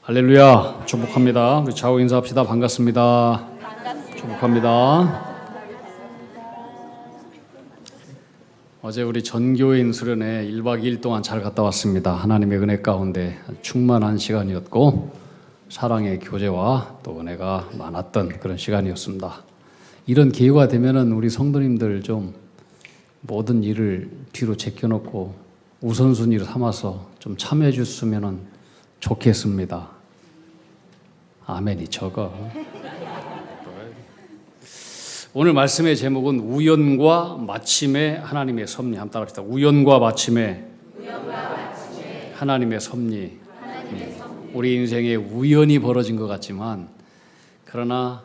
할렐루야. 축복합니다. 우리 좌우 인사합시다. 반갑습니다. 축복합니다. 어제 우리 전교인 수련회 1박 2일 동안 잘 갔다 왔습니다. 하나님의 은혜 가운데 충만한 시간이었고 사랑의 교제와 또 은혜가 많았던 그런 시간이었습니다. 이런 기회가 되면은 우리 성도님들 좀 모든 일을 뒤로 제껴놓고 우선순위를 삼아서 좀 참여해 주셨으면 좋겠습니다. 아멘이 적어. 오늘 말씀의 제목은 우연과 마침의 하나님의 섭리. 한번 따라합시다. 우연과 마침의 하나님의 섭리. 우리 인생에 우연이 벌어진 것 같지만 그러나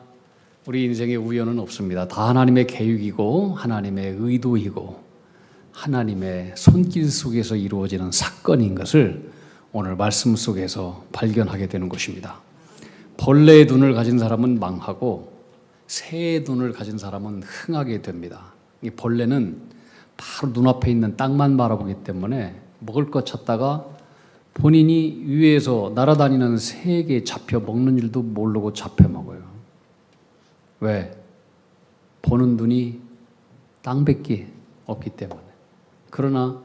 우리 인생에 우연은 없습니다. 다 하나님의 계획이고 하나님의 의도이고 하나님의 손길 속에서 이루어지는 사건인 것을 오늘 말씀 속에서 발견하게 되는 것입니다. 벌레의 눈을 가진 사람은 망하고 새의 눈을 가진 사람은 흥하게 됩니다. 이 벌레는 바로 눈앞에 있는 땅만 바라보기 때문에 먹을 것 찾다가 본인이 위에서 날아다니는 새에게 잡혀 먹는 일도 모르고 잡혀 먹어요. 왜? 보는 눈이 땅밖에 없기 때문에. 그러나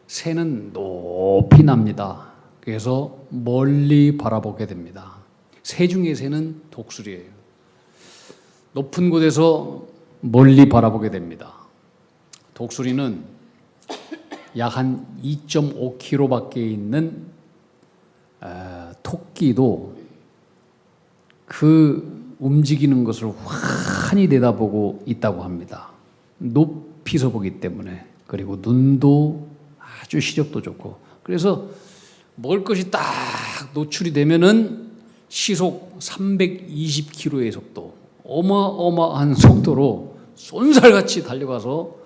새는 높이 납니다. 그래서 멀리 바라보게 됩니다. 새 중에 새는 독수리예요. 높은 곳에서 멀리 바라보게 됩니다. 독수리는 약 한 2.5km밖에 있는 토끼도 그 움직이는 것을 환히 내다보고 있다고 합니다. 높이서 보기 때문에. 그리고 눈도 아주 시력도 좋고. 그래서 먹을 것이 딱 노출이 되면은 시속 320km의 속도, 어마어마한 속도로 쏜살같이 달려가서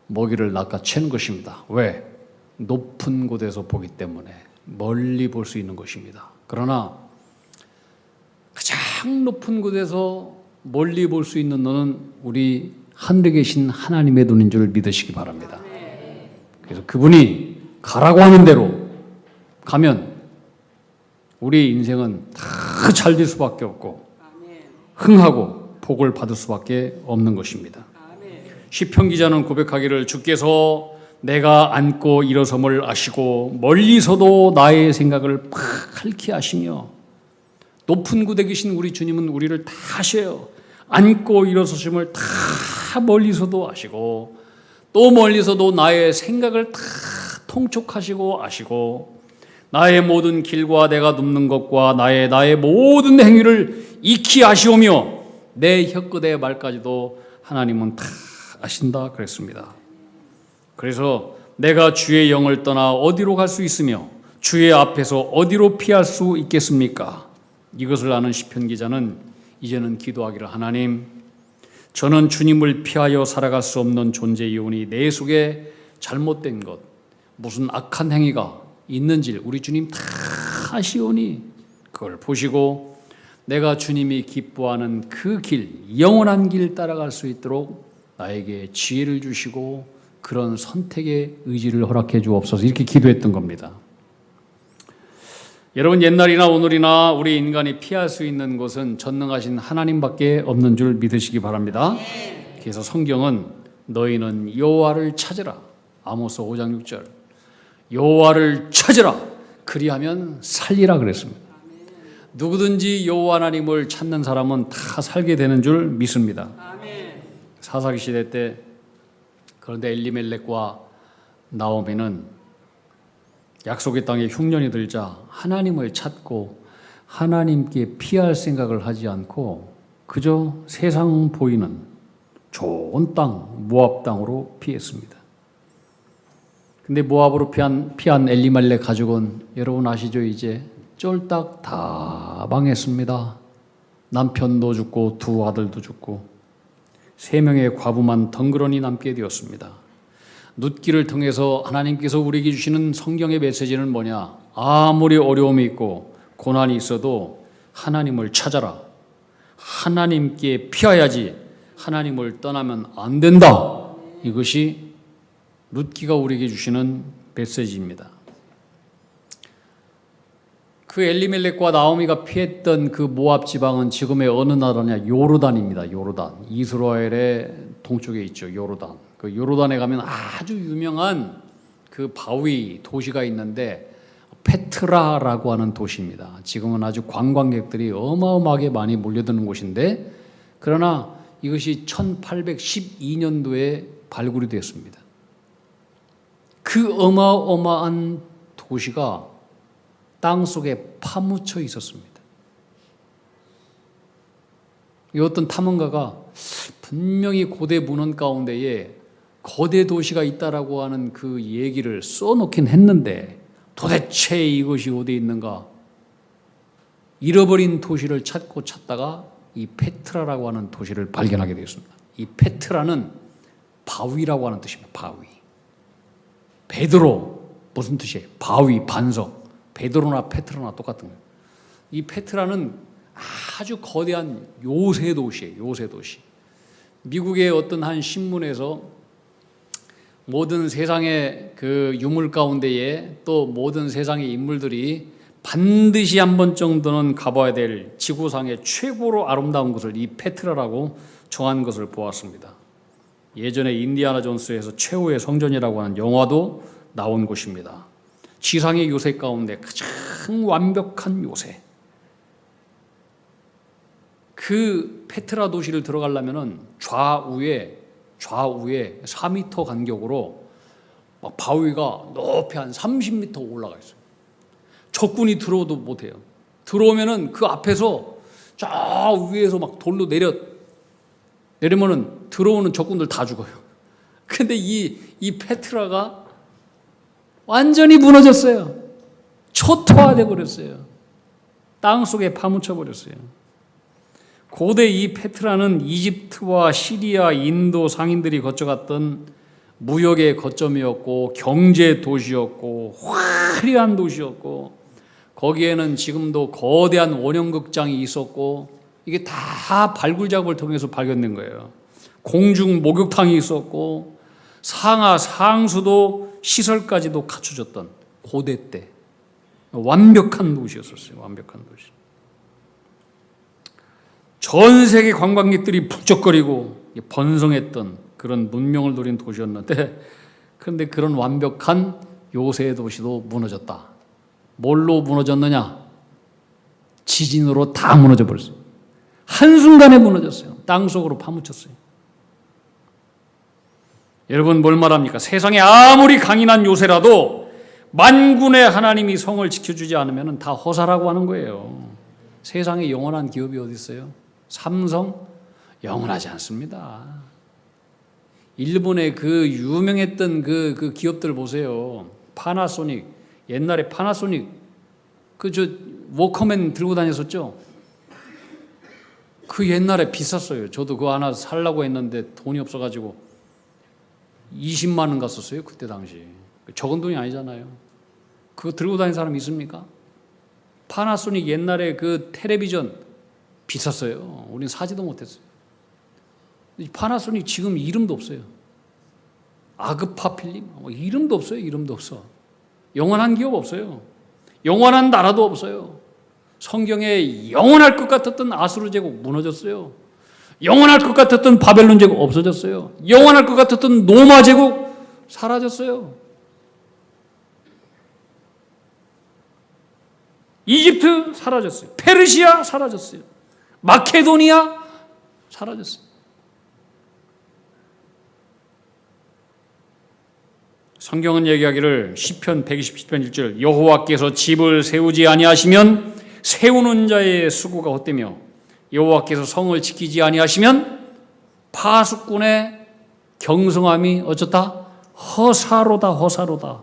먹이를 낚아채는 것입니다. 왜? 높은 곳에서 보기 때문에 멀리 볼 수 있는 것입니다. 그러나 가장 높은 곳에서 멀리 볼 수 있는 눈은 우리 하늘에 계신 하나님의 눈인 줄 믿으시기 바랍니다. 그래서 그분이 가라고 하는 대로 가면 우리 인생은 다 잘 될 수밖에 없고 흥하고 복을 받을 수밖에 없는 것입니다. 시편 기자는 고백하기를 주께서 내가 앉고 일어섬을 아시고 멀리서도 나의 생각을 밝히 아시며 높은 곳에 계신 우리 주님은 우리를 다 아셔요. 앉고 일어서심을 다 멀리서도 아시고 또 멀리서도 나의 생각을 다 통촉하시고 아시고 나의 모든 길과 내가 눕는 것과 나의 모든 행위를 익히 아시오며 내 혀끝의 말까지도 하나님은 다 아신다 그랬습니다. 그래서 내가 주의 영을 떠나 어디로 갈 수 있으며 주의 앞에서 어디로 피할 수 있겠습니까? 이것을 아는 시편 기자는 이제는 기도하기를 하나님 저는 주님을 피하여 살아갈 수 없는 존재이오니 내 속에 잘못된 것 무슨 악한 행위가 있는지 우리 주님 다 아시오니 그걸 보시고 내가 주님이 기뻐하는 그 길, 영원한 길 따라갈 수 있도록 나에게 지혜를 주시고 그런 선택의 의지를 허락해 주옵소서 이렇게 기도했던 겁니다. 여러분 옛날이나 오늘이나 우리 인간이 피할 수 있는 곳은 전능하신 하나님밖에 없는 줄 믿으시기 바랍니다. 그래서 성경은 너희는 여호와를 찾으라 아모스 5장 6절 여호와를 찾으라 그리하면 살리라 그랬습니다. 누구든지 여호와 하나님을 찾는 사람은 다 살게 되는 줄 믿습니다. 사사기 시대 때 그런데 엘리멜렉과 나오미는 약속의 땅에 흉년이 들자 하나님을 찾고 하나님께 피할 생각을 하지 않고 그저 세상 보이는 좋은 땅 모압 땅으로 피했습니다. 근데 모압으로 피한 엘리멜렉 가족은 여러분 아시죠? 이제 쫄딱 다 망했습니다. 남편도 죽고 두 아들도 죽고 3명의 과부만 덩그러니 남게 되었습니다. 눕기를 통해서 하나님께서 우리에게 주시는 성경의 메시지는 뭐냐? 아무리 어려움이 있고 고난이 있어도 하나님을 찾아라. 하나님께 피해야지 하나님을 떠나면 안 된다. 이것이 룻기가 우리에게 주시는 메시지입니다. 그 엘리멜렉과 나오미가 피했던 그 모압 지방은 지금의 어느 나라냐? 요르단입니다. 요르단. 이스라엘의 동쪽에 있죠. 요르단. 그 요르단에 가면 아주 유명한 그 바위 도시가 있는데 페트라라고 하는 도시입니다. 지금은 아주 관광객들이 어마어마하게 많이 몰려드는 곳인데, 그러나 이것이 1812년도에 발굴이 되었습니다. 그 어마어마한 도시가 땅속에 파묻혀 있었습니다. 이 어떤 탐험가가 분명히 고대 문헌 가운데에 거대 도시가 있다라고 하는 그 얘기를 써놓긴 했는데 도대체 이것이 어디에 있는가? 잃어버린 도시를 찾고 찾다가 이 페트라라고 하는 도시를 발견하게 되었습니다. 이 페트라는 바위라고 하는 뜻입니다. 바위. 베드로 무슨 뜻이에요? 바위, 반석. 베드로나 페트라나 똑같은 거예요. 이 페트라는 아주 거대한 요새 도시예요. 요새 도시. 미국의 어떤 한 신문에서 모든 세상의 그 유물 가운데에 또 모든 세상의 인물들이 반드시 한 번 정도는 가봐야 될 지구상의 최고로 아름다운 것을 이 페트라라고 정한 것을 보았습니다. 예전에 인디아나 존스에서 최후의 성전이라고 하는 영화도 나온 곳입니다. 지상의 요새 가운데 가장 완벽한 요새. 그 페트라 도시를 들어가려면은 좌우에 4m 간격으로 막 바위가 높이 한 30m 올라가 있어요. 적군이 들어오도 못해요. 들어오면은 그 앞에서 저 위에서 막 돌로 내리면은 들어오는 적군들 다 죽어요. 근데 이 페트라가 완전히 무너졌어요. 초토화돼 버렸어요. 땅 속에 파묻혀 버렸어요. 고대 이 페트라는 이집트와 시리아, 인도 상인들이 거쳐갔던 무역의 거점이었고 경제 도시였고 화려한 도시였고, 거기에는 지금도 거대한 원형극장이 있었고, 이게 다 발굴 작업을 통해서 발견된 거예요. 공중 목욕탕이 있었고 상하 상수도 시설까지도 갖춰졌던 고대 때 완벽한 도시였었어요. 완벽한 도시. 전 세계 관광객들이 북적거리고 번성했던 그런 문명을 누린 도시였는데, 그런데 그런 완벽한 요새 도시도 무너졌다. 뭘로 무너졌느냐? 지진으로 다 무너져 버렸어요. 한순간에 무너졌어요. 땅속으로 파묻혔어요. 여러분, 뭘 말합니까? 세상에 아무리 강인한 요새라도 만군의 하나님이 성을 지켜주지 않으면 다 허사라고 하는 거예요. 세상에 영원한 기업이 어디 있어요? 삼성? 영원하지 않습니다. 일본의 그 유명했던 그 기업들 보세요. 파나소닉. 옛날에 파나소닉 워커맨 들고 다녔었죠. 그 옛날에 비쌌어요. 저도 그거 하나 살려고 했는데 돈이 없어가지고 20만 원 갔었어요. 그때 당시. 적은 돈이 아니잖아요. 그거 들고 다니는 사람 있습니까? 파나소닉 옛날에 그 텔레비전 비쌌어요. 우리는 사지도 못했어요. 파나소닉 지금 이름도 없어요. 아그파 필름 이름도 없어요. 이름도 없어. 영원한 기업 없어요. 영원한 나라도 없어요. 성경에 영원할 것 같았던 아수르 제국 무너졌어요. 영원할 것 같았던 바벨론 제국 없어졌어요. 영원할 것 같았던 로마 제국 사라졌어요. 이집트 사라졌어요. 페르시아 사라졌어요. 마케도니아 사라졌어요. 성경은 얘기하기를 시편 127편 1절 여호와께서 집을 세우지 아니하시면 세우는 자의 수고가 헛되며 여호와께서 성을 지키지 아니하시면 파수꾼의 경성함이 어쩌다? 허사로다. 허사로다.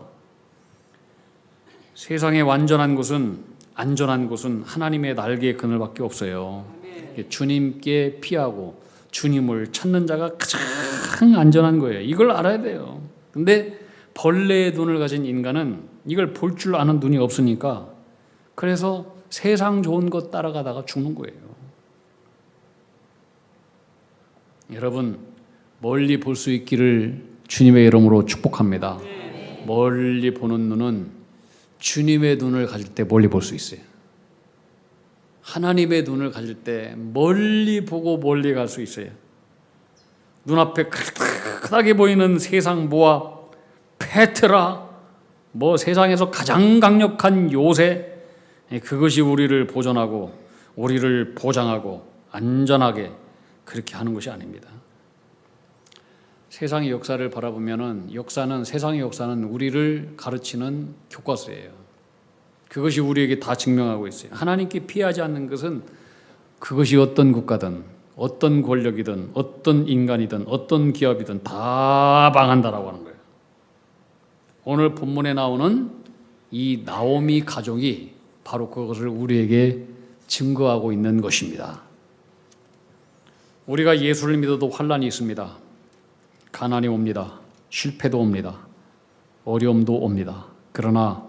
세상의 완전한 곳은 안전한 곳은 하나님의 날개의 그늘밖에 없어요. 주님께 피하고 주님을 찾는 자가 가장 안전한 거예요. 이걸 알아야 돼요. 근데 벌레의 눈을 가진 인간은 이걸 볼 줄 아는 눈이 없으니까 그래서 세상 좋은 것 따라가다가 죽는 거예요. 여러분, 멀리 볼 수 있기를 주님의 이름으로 축복합니다. 멀리 보는 눈은 주님의 눈을 가질 때 멀리 볼 수 있어요. 하나님의 눈을 가질 때 멀리 보고 멀리 갈 수 있어요. 눈앞에 크다게 보이는 세상 모압, 페트라, 뭐 세상에서 가장 강력한 요새, 그것이 우리를 보존하고 우리를 보장하고 안전하게 그렇게 하는 것이 아닙니다. 세상의 역사를 바라보면은 세상의 역사는 우리를 가르치는 교과서예요. 그것이 우리에게 다 증명하고 있어요. 하나님께 피하지 않는 것은 그것이 어떤 국가든 어떤 권력이든 어떤 인간이든 어떤 기업이든 다 망한다라고 하는 거예요. 오늘 본문에 나오는 이 나오미 가족이 바로 그것을 우리에게 증거하고 있는 것입니다. 우리가 예수를 믿어도 환난이 있습니다. 가난이 옵니다. 실패도 옵니다. 어려움도 옵니다. 그러나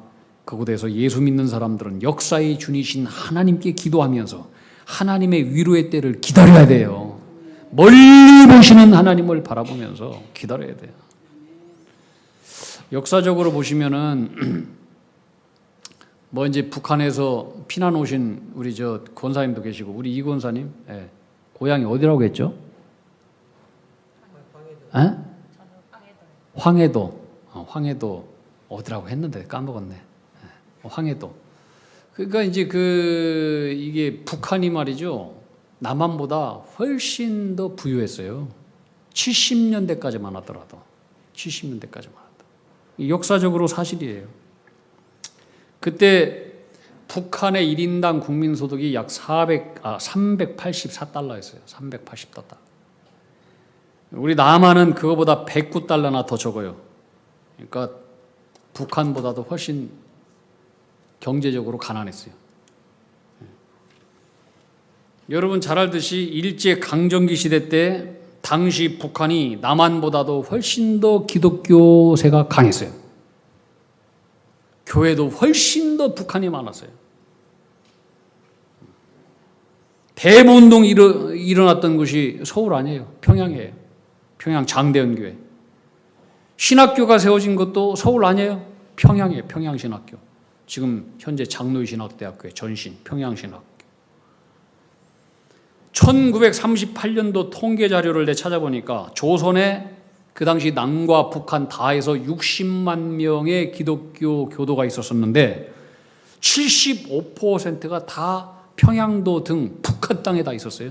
그곳에서 예수 믿는 사람들은 역사의 주니신 하나님께 기도하면서 하나님의 위로의 때를 기다려야 돼요. 멀리 보시는 하나님을 바라보면서 기다려야 돼요. 역사적으로 보시면은 뭐 이제 북한에서 피난 오신 우리 저 권사님도 계시고 우리 이 권사님, 예. 고향이 어디라고 했죠? 황해도. 황해도 어디라고 했는데 까먹었네. 황해도. 그러니까 이제 이게 북한이 말이죠. 남한보다 훨씬 더 부유했어요. 70년대까지만 하더라도. 70년대까지만 하더라도. 역사적으로 사실이에요. 그때 북한의 1인당 국민소득이 약 384달러였어요. 380달러. 우리 남한은 그거보다 109달러나 더 적어요. 그러니까 북한보다도 훨씬 경제적으로 가난했어요. 여러분 잘 알듯이 일제 강점기 시대 때 당시 북한이 남한보다도 훨씬 더 기독교세가 강했어요. 교회도 훨씬 더 북한이 많았어요. 대부운동이 일어났던 곳이 서울 아니에요. 평양이에요. 평양 장대연교회. 신학교가 세워진 것도 서울 아니에요. 평양이에요. 평양신학교. 지금 현재 장로신학대학교의 전신 평양신학교. 1938년도 통계 자료를 내 찾아보니까 조선에 그 당시 남과 북한 다 해서 60만 명의 기독교 교도가 있었었는데 75%가 다 평양도 등 북한 땅에 다 있었어요.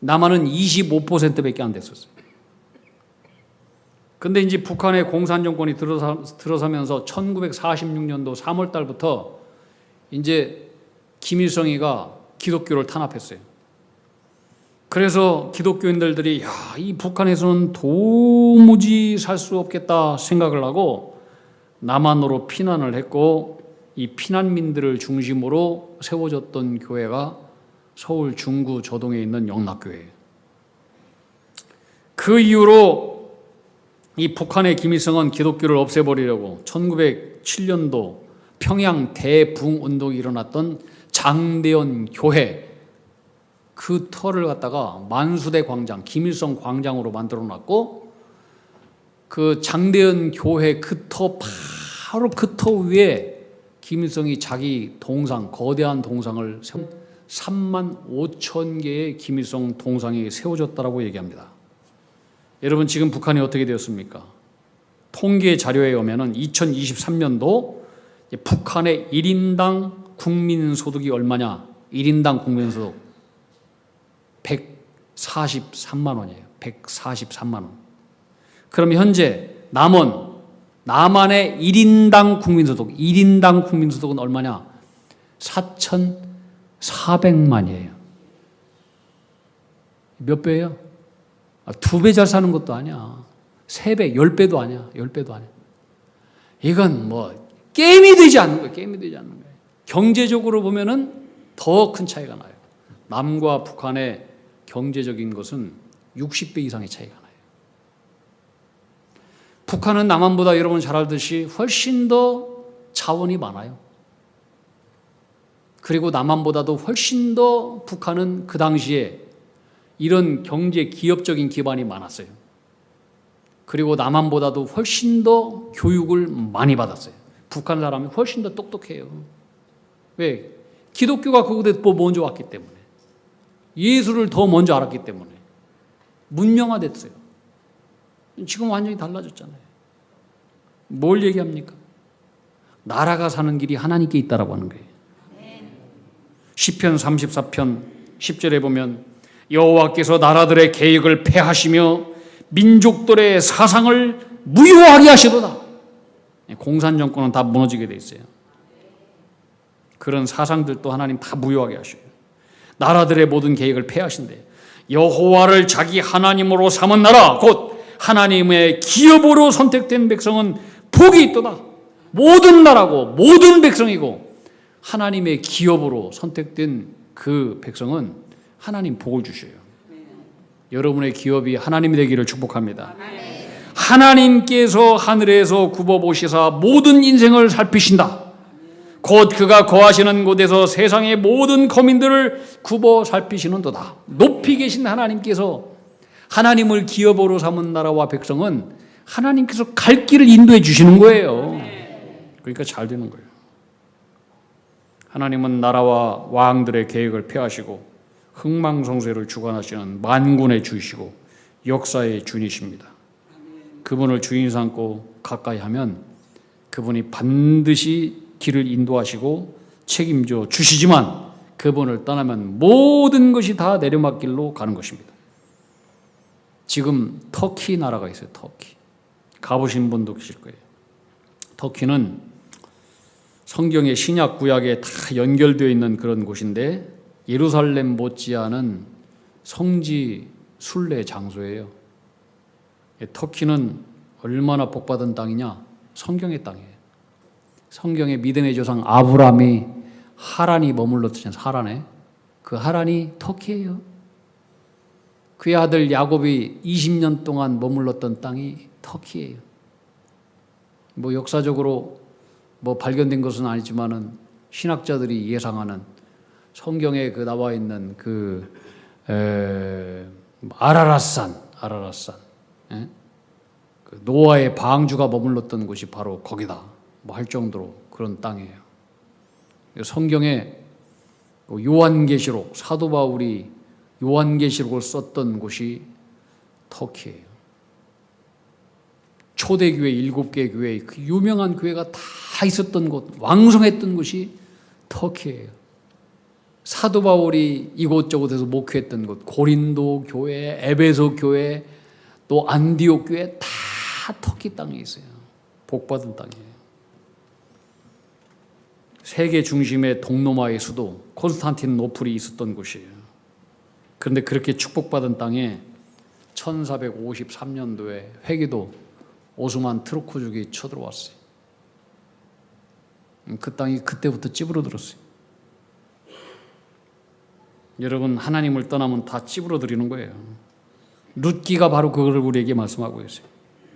남한은 25%밖에 안 됐었어요. 근데 이제 북한의 공산 정권이 들어서면서 1946년도 3월 달부터 이제 김일성이가 기독교를 탄압했어요. 그래서 기독교인들이 이 북한에서는 도무지 살 수 없겠다 생각을 하고 남한으로 피난을 했고 이 피난민들을 중심으로 세워졌던 교회가 서울 중구 조동에 있는 영락교회예요. 그 이후로 이 북한의 김일성은 기독교를 없애버리려고 1907년도 평양 대붕운동이 일어났던 장대연 교회 그 터를 갖다가 만수대 광장, 김일성 광장으로 만들어놨고 그 장대연 교회 그 터 바로 그 터 위에 김일성이 자기 동상, 거대한 동상을 3만 5천 개의 김일성 동상이 세워졌다라고 얘기합니다. 여러분 지금 북한이 어떻게 되었습니까? 통계 자료에 오면은 2023년도 북한의 1인당 국민소득이 얼마냐? 1인당 국민소득 143만 원이에요. 143만 원. 그럼 현재 남한의 1인당 국민소득은 얼마냐? 4,400만이에요. 몇 배예요? 2배 잘 사는 것도 아니야. 3배, 10배도 아니야. 10배도 아니야. 이건 뭐 게임이 되지 않는 거예요. 경제적으로 보면은 더 큰 차이가 나요. 남과 북한의 경제적인 것은 60배 이상의 차이가 나요. 북한은 남한보다 여러분 잘 알듯이 훨씬 더 자원이 많아요. 그리고 남한보다도 훨씬 더 북한은 그 당시에 이런 경제 기업적인 기반이 많았어요. 그리고 남한보다도 훨씬 더 교육을 많이 받았어요. 북한 사람이 훨씬 더 똑똑해요. 왜? 기독교가 그곳에 더 먼저 왔기 때문에, 예수를 더 먼저 알았기 때문에 문명화됐어요. 지금 완전히 달라졌잖아요. 뭘 얘기합니까? 나라가 사는 길이 하나님께 있다라고 하는 거예요. 시편 34편 10절에 보면 여호와께서 나라들의 계획을 폐하시며 민족들의 사상을 무효하게 하시도다. 공산정권은 다 무너지게 돼 있어요. 그런 사상들도 하나님 다 무효하게 하셔요. 나라들의 모든 계획을 폐하신대. 여호와를 자기 하나님으로 삼은 나라, 곧 하나님의 기업으로 선택된 백성은 복이 있도다. 모든 나라고 모든 백성이고 하나님의 기업으로 선택된 그 백성은 하나님 복을 주셔요. 여러분의 기업이 하나님이 되기를 축복합니다. 하나님께서 하늘에서 굽어보시사 모든 인생을 살피신다. 곧 그가 거하시는 곳에서 세상의 모든 거민들을 굽어 살피시는도다. 높이 계신 하나님께서 하나님을 기업으로 삼은 나라와 백성은 하나님께서 갈 길을 인도해 주시는 거예요. 그러니까 잘 되는 거예요. 하나님은 나라와 왕들의 계획을 폐하시고 흥망성쇠를 주관하시는 만군의 주이시고 역사의 주이십니다. 그분을 주인 삼고 가까이 하면 그분이 반드시 길을 인도하시고 책임져 주시지만 그분을 떠나면 모든 것이 다 내려막길로 가는 것입니다. 지금 터키 나라가 있어요. 터키. 가보신 분도 계실 거예요. 터키는 성경의 신약 구약에 다 연결되어 있는 그런 곳인데 예루살렘 못지않은 성지 순례 장소예요. 터키는 얼마나 복받은 땅이냐? 성경의 땅이에요. 성경의 믿음의 조상 아브라함이 하란이 머물렀던 하란에, 그 하란이 터키예요. 그의 아들 야곱이 20년 동안 머물렀던 땅이 터키예요. 뭐 역사적으로 뭐 발견된 것은 아니지만은 신학자들이 예상하는 성경에 그 나와 있는 그 아라랏산, 예? 그 노아의 방주가 머물렀던 곳이 바로 거기다. 뭐 할 정도로 그런 땅이에요. 성경에 요한계시록, 사도 바울이 요한계시록을 썼던 곳이 터키예요. 초대교회 7개 교회, 그 유명한 교회가 다 있었던 곳, 왕성했던 곳이 터키예요. 사도 바울이 이곳저곳에서 목회했던 곳, 고린도 교회, 에베소 교회, 또 안디옥 교회 다 터키 땅에 있어요. 복받은 땅이에요. 세계 중심의 동로마의 수도 콘스탄티노플이 있었던 곳이에요. 그런데 그렇게 축복받은 땅에 1453년도에 회기도 오스만 트루크족이 쳐들어왔어요. 그 땅이 그때부터 찌부러들었어요. 여러분, 하나님을 떠나면 다 찌부러들이는 거예요. 룻기가 바로 그걸 우리에게 말씀하고 있어요.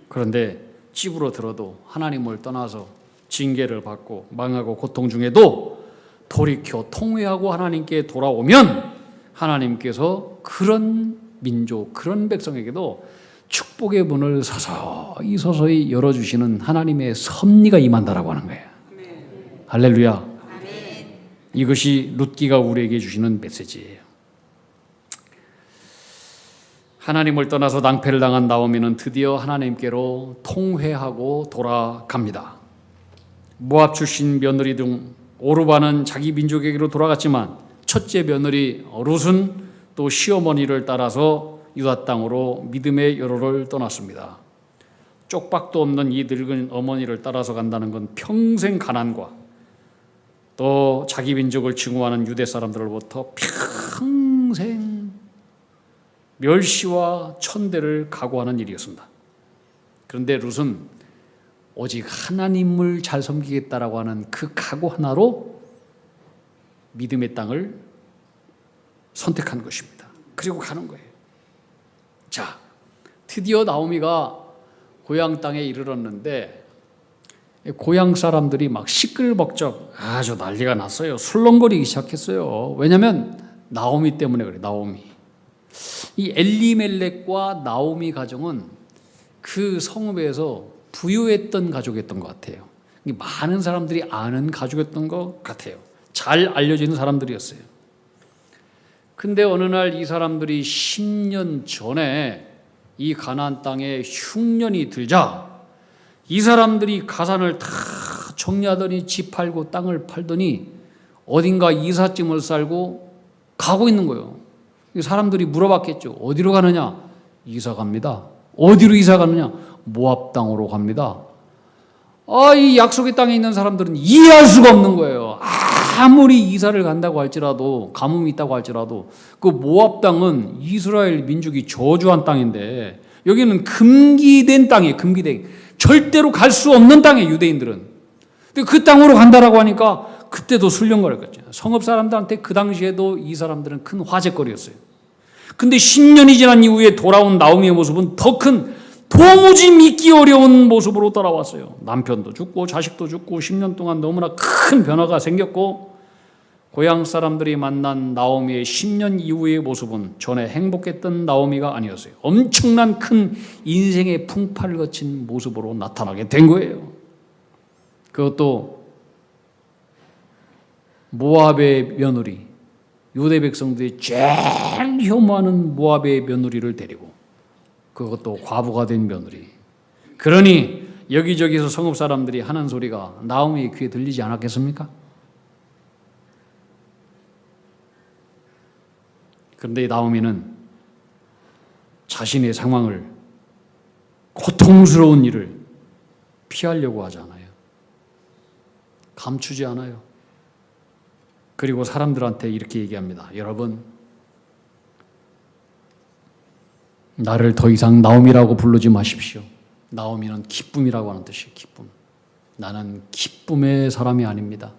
그런데 찌부러들어도 하나님을 떠나서 징계를 받고 망하고 고통 중에도 돌이켜 통회하고 하나님께 돌아오면 하나님께서 그런 민족, 그런 백성에게도 축복의 문을 서서히 열어주시는 하나님의 섭리가 임한다라고 하는 거예요. 할렐루야. 이것이 룻기가 우리에게 주시는 메시지예요. 하나님을 떠나서 낭패를 당한 나오미는 드디어 하나님께로 통회하고 돌아갑니다. 모압 출신 며느리 중 오르바는 자기 민족에게로 돌아갔지만 첫째 며느리 룻은 또 시어머니를 따라서 유다 땅으로 믿음의 여로를 떠났습니다. 쪽박도 없는 이 늙은 어머니를 따라서 간다는 건 평생 가난과 또 자기 민족을 증오하는 유대 사람들로부터 평생 멸시와 천대를 각오하는 일이었습니다. 그런데 룻은 오직 하나님을 잘 섬기겠다라고 하는 그 각오 하나로 믿음의 땅을 선택한 것입니다. 그리고 가는 거예요. 자, 드디어 나오미가 고향 땅에 이르렀는데 고향 사람들이 막 시끌벅적 아주 난리가 났어요. 술렁거리기 시작했어요. 왜냐하면 나오미 때문에 그래요. 나오미. 이 엘리멜렉과 나오미 가정은 그 성읍에서 부유했던 가족이었던 것 같아요. 많은 사람들이 아는 가족이었던 것 같아요. 잘 알려져 있는 사람들이었어요. 근데 어느 날 이 사람들이 10년 전에 이 가나안 땅에 흉년이 들자 이 사람들이 가산을 다 정리하더니 집 팔고 땅을 팔더니 어딘가 이삿짐을 싸고 가고 있는 거예요. 사람들이 물어봤겠죠. 어디로 가느냐? 이사 갑니다. 어디로 이사 가느냐? 모압 땅으로 갑니다. 이 약속의 땅에 있는 사람들은 이해할 수가 없는 거예요. 아무리 이사를 간다고 할지라도, 가뭄이 있다고 할지라도 그 모압 땅은 이스라엘 민족이 저주한 땅인데 여기는 금기된 땅이에요. 금기된, 절대로 갈 수 없는 땅이에요. 유대인들은. 근데 그 땅으로 간다라고 하니까 그때도 술렁거렸겠죠. 성읍 사람들한테 그 당시에도 이 사람들은 큰 화제거리였어요. 근데 10년이 지난 이후에 돌아온 나오미의 모습은 더 큰, 도무지 믿기 어려운 모습으로 돌아왔어요. 남편도 죽고 자식도 죽고 10년 동안 너무나 큰 변화가 생겼고, 고향 사람들이 만난 나오미의 10년 이후의 모습은 전에 행복했던 나오미가 아니었어요. 엄청난 큰 인생의 풍파를 거친 모습으로 나타나게 된 거예요. 그것도 모압의 며느리, 유대 백성들이 제일 혐오하는 모압의 며느리를 데리고, 그것도 과부가 된 며느리. 그러니 여기저기서 성읍 사람들이 하는 소리가 나오미의 귀에 들리지 않았겠습니까? 그런데 나오미는 자신의 상황을, 고통스러운 일을 피하려고 하지 않아요. 감추지 않아요. 그리고 사람들한테 이렇게 얘기합니다. 여러분, 나를 더 이상 나오미라고 부르지 마십시오. 나오미는 기쁨이라고 하는 뜻이에요. 기쁨. 나는 기쁨의 사람이 아닙니다.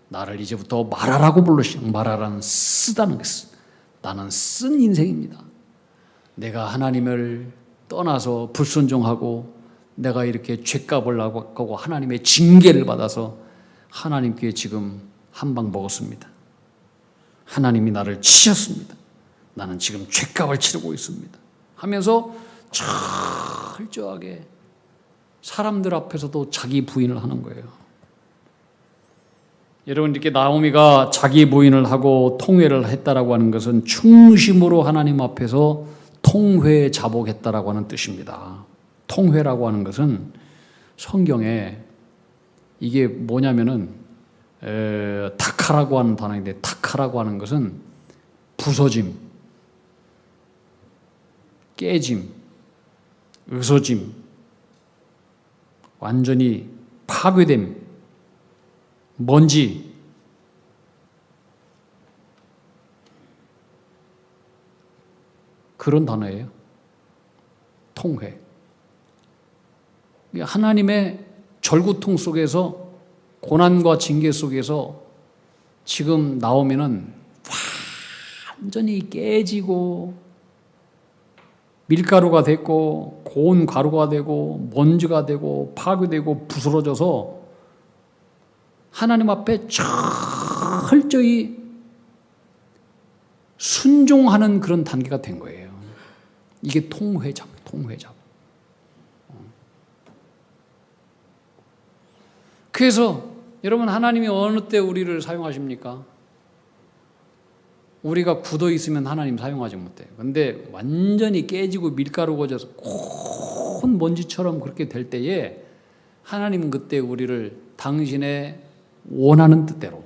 나를 이제부터 마라라고 부르시오. 마라라는 쓰다는 것은, 나는 쓴 인생입니다. 내가 하나님을 떠나서 불순종하고 내가 이렇게 죄값을 하고 하나님의 징계를 받아서 하나님께 지금 한 방 먹었습니다. 하나님이 나를 치셨습니다. 나는 지금 죄값을 치르고 있습니다. 하면서 철저하게 사람들 앞에서도 자기 부인을 하는 거예요. 여러분, 이렇게 나오미가 자기 부인을 하고 통회를 했다라고 하는 것은 중심으로 하나님 앞에서 통회 자복했다라고 하는 뜻입니다. 통회라고 하는 것은 성경에 이게 뭐냐면은 타카라고 하는 단어인데, 타카라고 하는 것은 부서짐, 깨짐, 으서짐, 완전히 파괴됨, 먼지, 그런 단어예요. 통회. 하나님의 절구통 속에서, 고난과 징계 속에서 지금 나오미는 완전히 깨지고 밀가루가 됐고 고운 가루가 되고 먼지가 되고 파괴되고 부스러져서 하나님 앞에 철저히 순종하는 그런 단계가 된 거예요. 이게 통회작. 그래서 여러분, 하나님이 어느 때 우리를 사용하십니까? 우리가 굳어 있으면 하나님 사용하지 못해요. 근데 완전히 깨지고 밀가루가 져서 큰 먼지처럼 그렇게 될 때에 하나님은 그때 우리를 당신의 원하는 뜻대로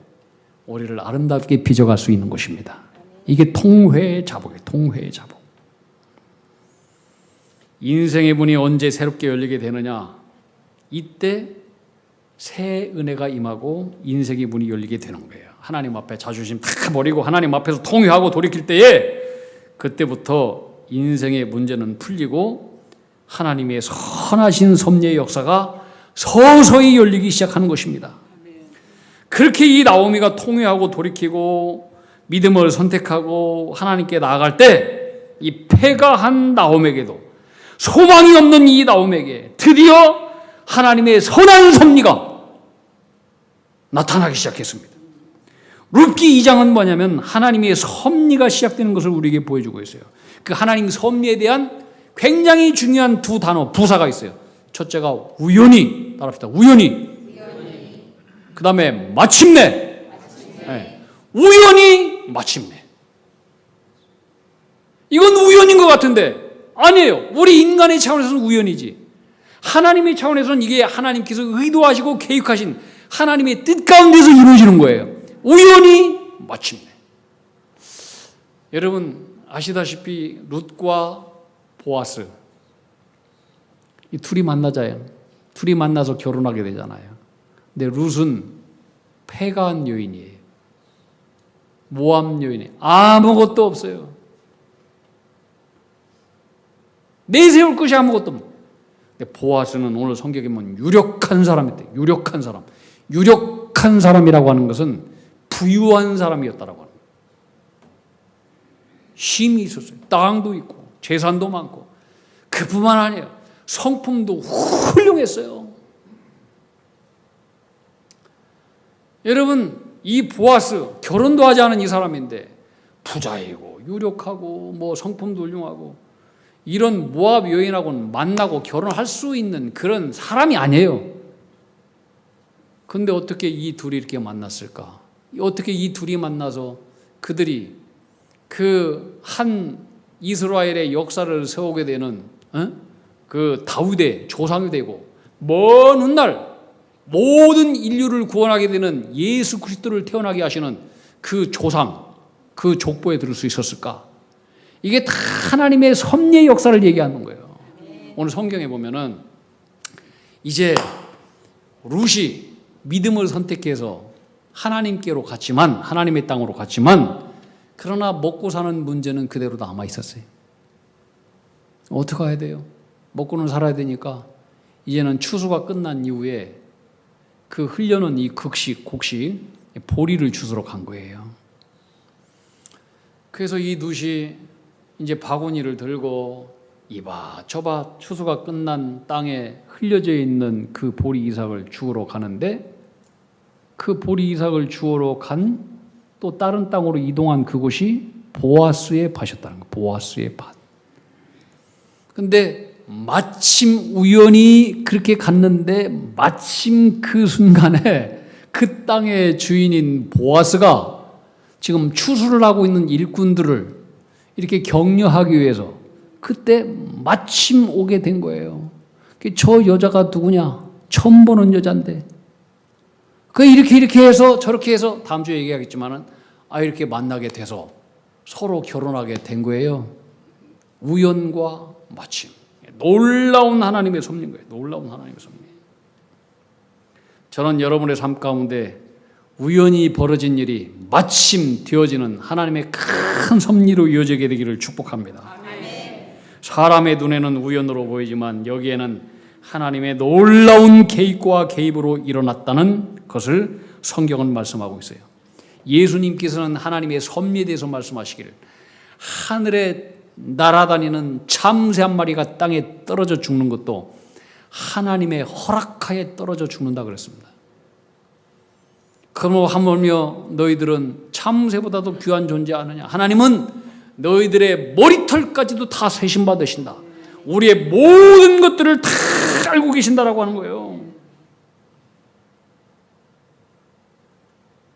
우리를 아름답게 빚어갈 수 있는 것입니다. 이게 통회의 자복이에요. 통회의 자복. 인생의 문이 언제 새롭게 열리게 되느냐? 이때 새 은혜가 임하고 인생의 문이 열리게 되는 거예요. 하나님 앞에 자존심 다 버리고 하나님 앞에서 통회하고 돌이킬 때에 그때부터 인생의 문제는 풀리고 하나님의 선하신 섭리의 역사가 서서히 열리기 시작하는 것입니다. 그렇게 이 나오미가 통회하고 돌이키고 믿음을 선택하고 하나님께 나아갈 때 이 패가한 나오미에게도, 소망이 없는 이 나오미에게 드디어 하나님의 선한 섭리가 나타나기 시작했습니다. 룻기 2장은 뭐냐면 하나님의 섭리가 시작되는 것을 우리에게 보여주고 있어요. 그 하나님 섭리에 대한 굉장히 중요한 두 단어, 부사가 있어요. 첫째가 우연히, 따라합시다. 우연히. 그 다음에 마침내. 우연히 마침내. 이건 우연인 것 같은데 아니에요. 우리 인간의 차원에서는 우연이지. 하나님의 차원에서는 이게 하나님께서 의도하시고 계획하신 하나님의 뜻 가운데서 이루어지는 거예요. 우연히 마침내. 여러분 아시다시피 룻과 보아스 이 둘이 만나자요. 둘이 만나서 결혼하게 되잖아요. 근데 룻은 패간 여인이에요. 모함 여인이 아무것도 없어요. 내세울 것이 아무것도 없어요. 근데 보아스는 오늘 성경에 보면 유력한 사람이었대요. 유력한 사람. 유력한 사람이라고 하는 것은 부유한 사람이었다라고 하는 거예요. 힘이 있었어요. 땅도 있고 재산도 많고 그뿐만 아니에요. 성품도 훌륭했어요. 여러분 이 보아스 결혼도 하지 않은 이 사람인데 부자이고 유력하고 뭐 성품도 훌륭하고 이런 모압 여인하고는 만나고 결혼할 수 있는 그런 사람이 아니에요. 근데 어떻게 이 둘이 이렇게 만났을까? 어떻게 이 둘이 만나서 그들이 그 한 이스라엘의 역사를 세우게 되는 그 다윗의 조상이 되고 먼 훗날 모든 인류를 구원하게 되는 예수 그리스도를 태어나게 하시는 그 조상, 그 족보에 들을 수 있었을까? 이게 다 하나님의 섭리의 역사를 얘기하는 거예요. 오늘 성경에 보면은 이제 룻이 믿음을 선택해서 하나님께로 갔지만 하나님의 땅으로 갔지만 그러나 먹고 사는 문제는 그대로 남아 있었어요. 어떻게 해야 돼요? 먹고는 살아야 되니까 이제는 추수가 끝난 이후에 그 흘려놓은 이 곡식 보리를 주스러 간 거예요. 그래서 이 룻이 이제 바구니를 들고 이봐 저봐 추수가 끝난 땅에 흘려져 있는 그 보리 이삭을 주우러 가는데 그 보리 이삭을 주우러 간 또 다른 땅으로 이동한 그곳이 보아스의 밭이었다는 거예요. 보아스의 밭. 근데 마침 우연히 그렇게 갔는데 마침 그 순간에 그 땅의 주인인 보아스가 지금 추수를 하고 있는 일꾼들을 이렇게 격려하기 위해서 그때 마침 오게 된 거예요. 저 여자가 누구냐? 처음 보는 여잔데. 이렇게 해서 저렇게 해서 다음 주에 얘기하겠지만은 이렇게 만나게 돼서 서로 결혼하게 된 거예요. 우연과 마침. 놀라운 하나님의 섭리인 거예요. 놀라운 하나님의 섭리. 저는 여러분의 삶 가운데 우연히 벌어진 일이 마침 되어지는 하나님의 큰 섭리로 이어지게 되기를 축복합니다. 사람의 눈에는 우연으로 보이지만 여기에는 하나님의 놀라운 계획과 개입으로 일어났다는 것을 성경은 말씀하고 있어요. 예수님께서는 하나님의 섭리에 대해서 말씀하시기를 하늘에 날아다니는 참새 한 마리가 땅에 떨어져 죽는 것도 하나님의 허락하에 떨어져 죽는다 그랬습니다. 그러므로 하물며 너희들은 참새보다도 귀한 존재 아느냐? 하나님은 너희들의 머리털까지도 다 세심받으신다. 우리의 모든 것들을 다 알고 계신다라고 하는 거예요.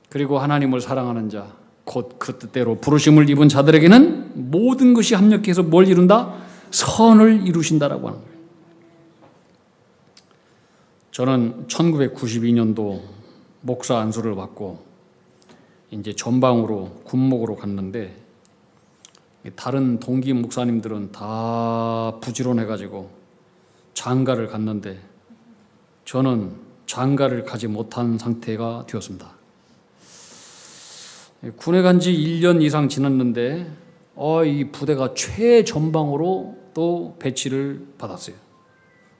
그리고 하나님을 사랑하는 자, 곧 그 뜻대로 부르심을 입은 자들에게는 모든 것이 합력해서 뭘 이룬다? 선을 이루신다라고 하는 거예요. 저는 1992년도 목사 안수를 받고 이제 전방으로 군목으로 갔는데 다른 동기 목사님들은 다 부지런해가지고 장가를 갔는데 저는 장가를 가지 못한 상태가 되었습니다. 군에 간 지 1년 이상 지났는데 이 부대가 최전방으로 또 배치를 받았어요.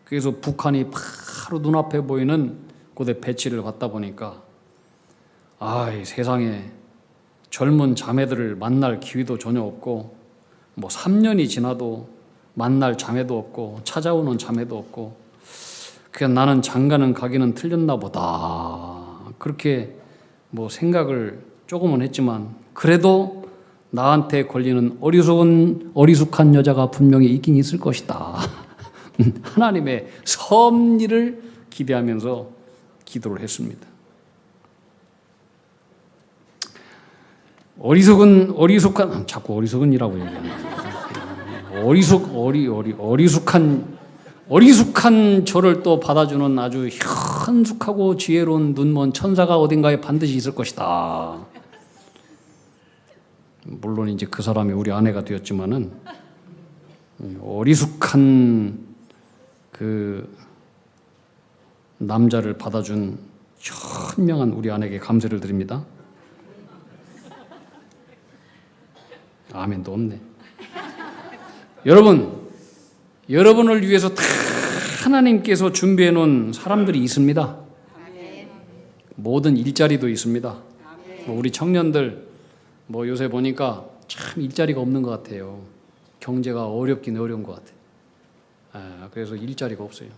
그래서 북한이 바로 눈앞에 보이는 곳에 배치를 받다 보니까 이 세상에 젊은 자매들을 만날 기회도 전혀 없고 3년이 지나도 만날 자매도 없고 찾아오는 자매도 없고 그냥 나는 장가는 가기는 틀렸나 보다 그렇게 생각을 조금은 했지만 그래도 나한테 걸리는 어리숙한 여자가 분명히 있긴 있을 것이다. 하나님의 섭리를 기대하면서 기도를 했습니다. 어리숙한 자꾸 어리석은이라고 얘기하는 어리숙한 저를 또 받아주는 아주 현숙하고 지혜로운 눈먼 천사가 어딘가에 반드시 있을 것이다. 물론 이제 그 사람이 우리 아내가 되었지만은 어리숙한 그 남자를 받아준 현명한 우리 아내에게 감사를 드립니다. 아멘도 없네. 여러분을 위해서 다 하나님께서 준비해 놓은 사람들이 있습니다. 모든 일자리도 있습니다. 우리 청년들 요새 보니까 참 일자리가 없는 것 같아요. 경제가 어렵긴 어려운 것 같아요. 그래서 일자리가 없어요.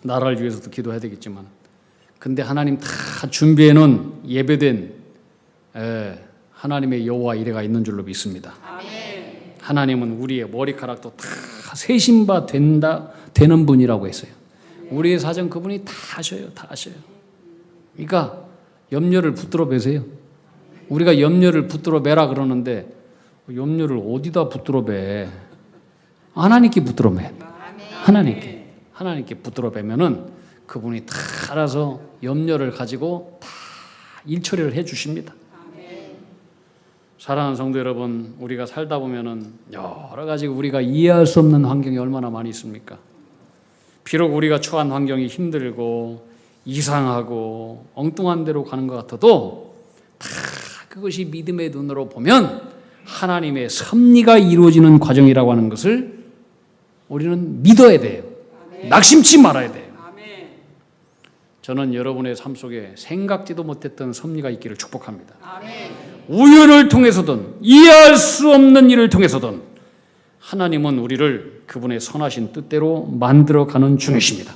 나라를 위해서도 기도해야 되겠지만, 근데 하나님 다 준비해 놓은 예배된 하나님의 여호와 이레가 있는 줄로 믿습니다. 하나님은 우리의 머리카락도 다 세신 바 되는 분이라고 했어요. 우리의 사정 그분이 다 아셔요. 그러니까 염려를 붙들어 매세요. 우리가 염려를 붙들어 매라 그러는데 염려를 어디다 붙들어 매? 하나님께 붙들어 매. 하나님께 붙들어 매면은 그분이 다 알아서 염려를 가지고 다 일처리를 해 주십니다. 사랑하는 성도 여러분, 우리가 살다 보면은 여러 가지 우리가 이해할 수 없는 환경이 얼마나 많이 있습니까? 비록 우리가 처한 환경이 힘들고 이상하고 엉뚱한 데로 가는 것 같아도 다 그것이 믿음의 눈으로 보면 하나님의 섭리가 이루어지는 과정이라고 하는 것을 우리는 믿어야 돼요. 낙심치 말아야 돼요. 저는 여러분의 삶 속에 생각지도 못했던 섭리가 있기를 축복합니다. 우연을 통해서든 이해할 수 없는 일을 통해서든 하나님은 우리를 그분의 선하신 뜻대로 만들어가는 중이십니다.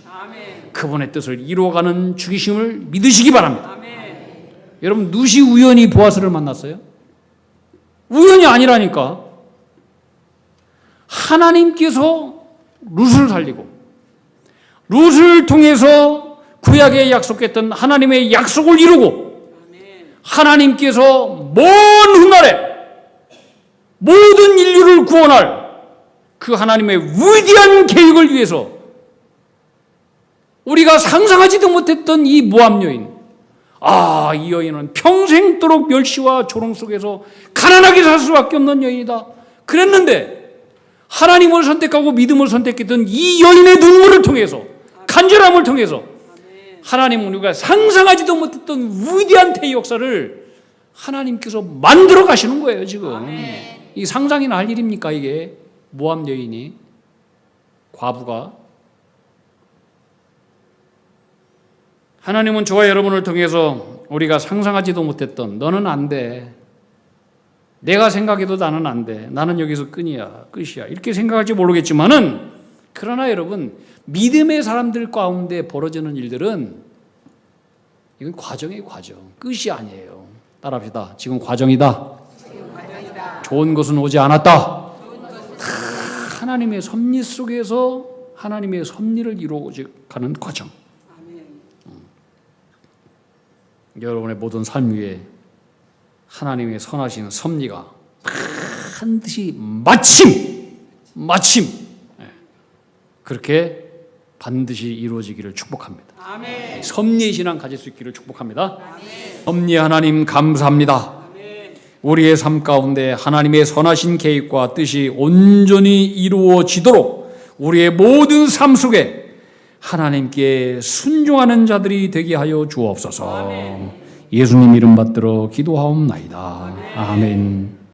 그분의 뜻을 이루어가는 중이심을 믿으시기 바랍니다. 여러분, 누시 우연히 보아스를 만났어요? 우연이 아니라니까. 하나님께서 룻을 살리고 룻을 통해서 구약에 약속했던 하나님의 약속을 이루고 하나님께서 먼 훗날에 모든 인류를 구원할 그 하나님의 위대한 계획을 위해서 우리가 상상하지도 못했던 이 모압 여인, 이 여인은 평생도록 멸시와 조롱 속에서 가난하게 살 수밖에 없는 여인이다 그랬는데, 하나님을 선택하고 믿음을 선택했던 이 여인의 눈물을 통해서, 간절함을 통해서 하나님은 우리가 상상하지도 못했던 위대한 태의 역사를 하나님께서 만들어 가시는 거예요. 지금 이 상상이나 할 일입니까? 이게 모압 여인이, 과부가. 하나님은 저와 여러분을 통해서 우리가 상상하지도 못했던, 너는 안 돼, 내가 생각해도 나는 안 돼, 나는 여기서 끝이야 이렇게 생각할지 모르겠지만은, 그러나 여러분, 믿음의 사람들 가운데 벌어지는 일들은 이건 과정이에요. 과정, 끝이 아니에요. 따라합시다. 지금 과정이다. 좋은 것은 오지 않았다. 하나님의 섭리 속에서 하나님의 섭리를 이루어가는 과정. 여러분의 모든 삶 위에 하나님의 선하신 섭리가 반드시 마침 그렇게 반드시 이루어지기를 축복합니다. 아멘. 섭리의 신앙 가질 수 있기를 축복합니다. 아멘. 섭리 하나님 감사합니다. 아멘. 우리의 삶 가운데 하나님의 선하신 계획과 뜻이 온전히 이루어지도록 우리의 모든 삶 속에 하나님께 순종하는 자들이 되게 하여 주옵소서. 아멘. 예수님 이름 받들어 기도하옵나이다. 아멘. 아멘.